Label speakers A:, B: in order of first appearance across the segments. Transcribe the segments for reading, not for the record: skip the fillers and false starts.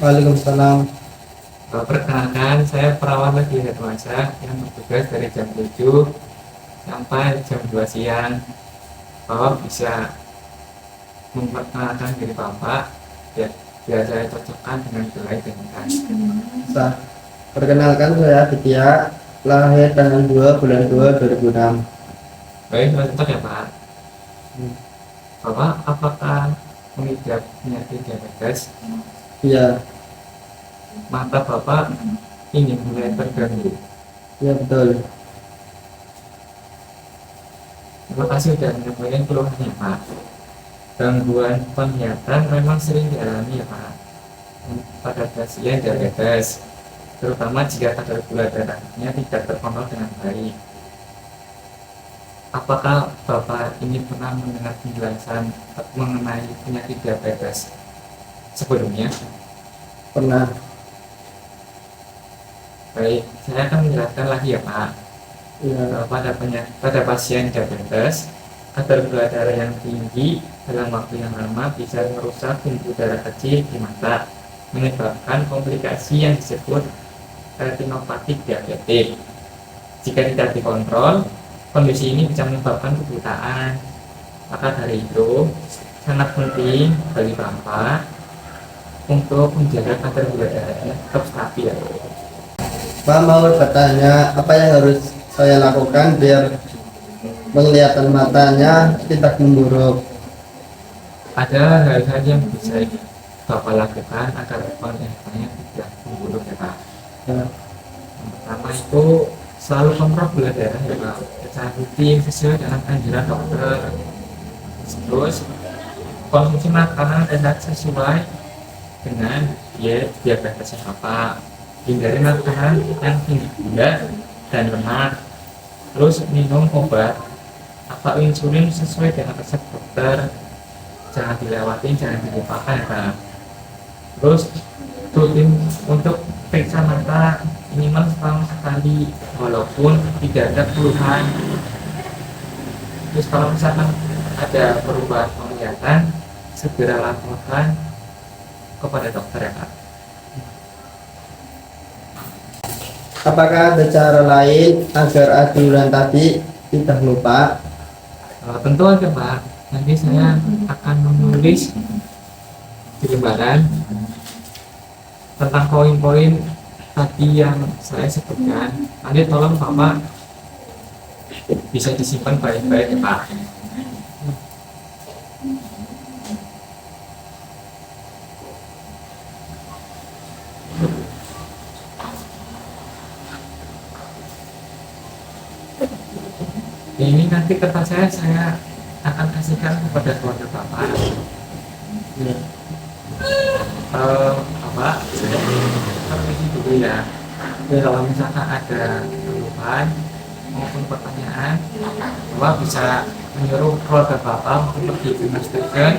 A: Waalaikumsalam.
B: Perkenalkan, saya perawat lagi Hermansa yang bertugas dari jam 7 sampai jam 2 siang. Bapak bisa memperkenalkan diri Bapak ya, biar saya cocokkan dengan nilai dan
A: Sah. Perkenalkan saya Aditya, lahir tanggal 2 bulan 2 2006.
B: baik, sudah cocok ya Pak.
A: Hmm.
B: Bapak apakah mengidap penyakit diabetes?
A: Iya,
B: Mata Bapak ingin mulai terganggu?
A: iya betul.
B: Terima kasih sudah menyampaikan keluhannya Pak. Gangguan penglihatan memang sering dialami ya Pak pada pasien diabetes, terutama jika kadar gula darahnya tidak terkontrol dengan baik. Apakah Bapak ini pernah mendengar penjelasan mengenai penyakit diabetes sebelumnya?
A: Pernah.
B: Baik, saya akan menjelaskan lagi ya Pak.
A: Iya,
B: Pada pasien diabetes, kadar gula darah yang tinggi dalam waktu yang lama bisa merusak pembuluh darah kecil di mata, menyebabkan komplikasi yang disebut retinopatik diabetik. Jika tidak dikontrol, kondisi ini bisa menyebabkan kebutaan. Maka dari itu, sangat penting bagi Bapak untuk menjaga kadar gula darahnya tetap stabil.
A: Pak mau bertanya apa yang harus saya lakukan biar penglihatan matanya tidak memburuk?
B: Ada hal-hal yang bisa Bapak lakukan agar penglihatannya tidak memburuk ya Pak.
A: Ya,
B: Yang pertama itu selalu kontrol gula darah ya Pak, secara rutin sesuai dengan anjuran dokter. Terus konsumsi makanan dan sesuai dengan diabetesnya Bapak. Hindari makanan yang tinggi gula dan lemak. Terus minum obat atau insulin sesuai dengan resep dokter. Jangan dilewatin, jangan dilupakan ya Pak. Terus rutin untuk periksa mata minimal setahun sekali walaupun tidak ada keluhan. Terus kalau misalkan ada perubahan penglihatan, segera laporkan kepada dokter ya Pak.
A: apakah ada cara lain agar aturan tadi tidak lupa?
B: Tentu ada Pak. Nanti saya akan menulis di lembaran tentang poin-poin tadi yang saya sebutkan. Nanti tolong Bapak bisa disimpan baik-baik ya Pak. Ini nanti kertas saya akan kasihkan kepada keluarga Bapak.
A: Ya.
B: Bapak, saya permisi dulu ya. Kalau misalkan ada keluhan maupun pertanyaan, Bapak bisa menyuruh keluarga Bapak untuk pergi ke Dinas Tegan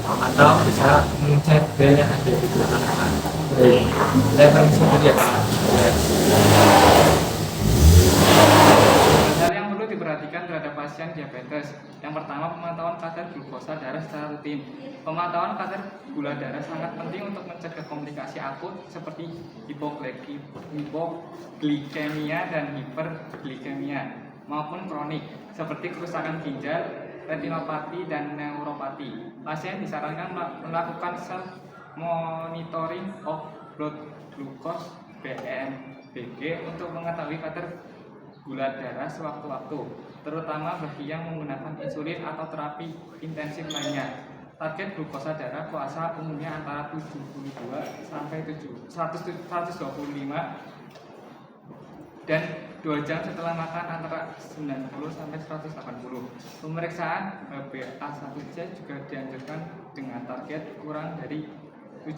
B: atau bisa mencet bel yang ada di belakang Bapak. Saya permisi dulu ya Pak. Hal yang perlu diperhatikan terhadap pasien diabetes. Yang pertama, pemantauan kadar glukosa darah secara rutin. Pemantauan kadar gula darah sangat penting untuk mencegah komplikasi akut seperti hipoglikemia dan hiperglikemia maupun kronik seperti kerusakan ginjal, retinopati dan neuropati. Pasien disarankan melakukan self monitoring of blood glucose (BMBG) untuk mengetahui kadar gula darah sewaktu-waktu, terutama bagi yang menggunakan insulin atau terapi intensif lainnya. Target glukosa darah puasa umumnya antara 72 sampai 125 dan 2 jam setelah makan antara 90 sampai 180. Pemeriksaan HbA1c juga dianjurkan dengan target kurang dari 7%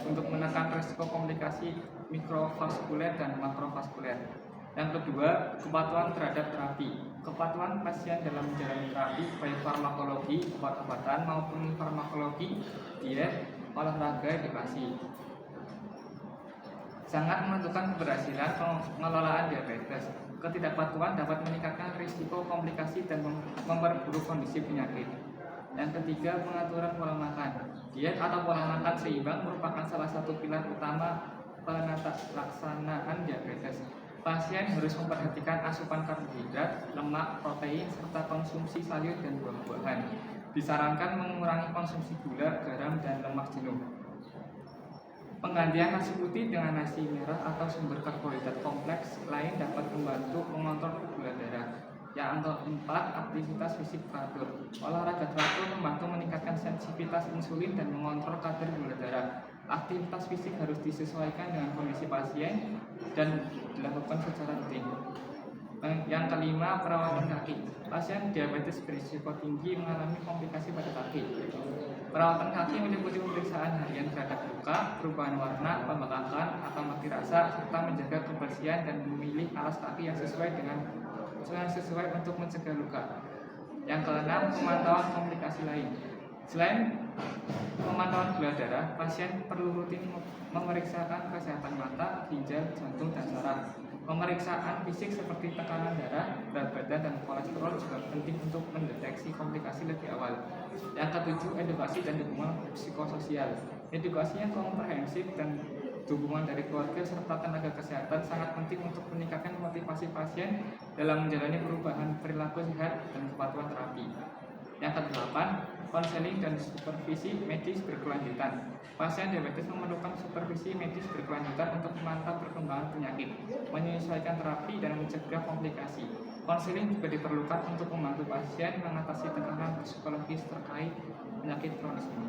B: untuk menekan risiko komplikasi mikrovaskuler dan makrovaskuler. Yang kedua, kepatuhan terhadap terapi. Kepatuhan pasien dalam menjalani terapi baik farmakologi, obat-obatan maupun farmakologi, diet, olahraga, edukasi sangat menentukan keberhasilan pengelolaan diabetes. Ketidakpatuhan dapat meningkatkan risiko komplikasi dan memperburuk kondisi penyakit. Yang ketiga, pengaturan pola makan. Diet atau pola makan seimbang merupakan salah satu pilar utama penata laksanaan diabetes. Pasien harus memperhatikan asupan karbohidrat, lemak, protein, serta konsumsi sayur dan buah-buahan. Disarankan mengurangi konsumsi gula, garam, dan lemak jenuh. Penggantian nasi putih dengan nasi merah atau sumber karbohidrat kompleks lain dapat membantu mengontrol gula darah. Yang keempat, aktivitas fisik teratur. Olahraga teratur membantu meningkatkan sensitivitas insulin dan mengontrol kadar gula darah. Aktivitas fisik harus disesuaikan dengan kondisi pasien dan dilakukan secara rutin. Yang kelima, perawatan kaki. Pasien diabetes berisiko tinggi mengalami komplikasi pada kaki. Perawatan kaki meliputi pemeriksaan harian terhadap luka, perubahan warna, pembengkakan, atau mati rasa, serta menjaga kebersihan dan memilih alas kaki yang sesuai untuk mencegah luka. Yang keenam, pemantauan komplikasi lain. Selain pemantauan gula darah, pasien perlu rutin memeriksakan kesehatan mata, ginjal, jantung, dan saraf. Pemeriksaan fisik seperti tekanan darah, berat badan, dan kolesterol juga penting untuk mendeteksi komplikasi lebih awal. Yang ketujuh, edukasi dan dukungan psikososial. Edukasi yang komprehensif dan dukungan dari keluarga serta tenaga kesehatan sangat penting untuk meningkatkan motivasi pasien dalam menjalani perubahan perilaku sehat dan kepatuhan terapi. Yang kedelapan, konseling dan supervisi medis berkelanjutan. Pasien diabetes memerlukan supervisi medis berkelanjutan untuk memantau perkembangan penyakit, menyesuaikan terapi, dan mencegah komplikasi. Konseling juga diperlukan untuk membantu pasien mengatasi tekanan psikologis terkait penyakit kronis ini.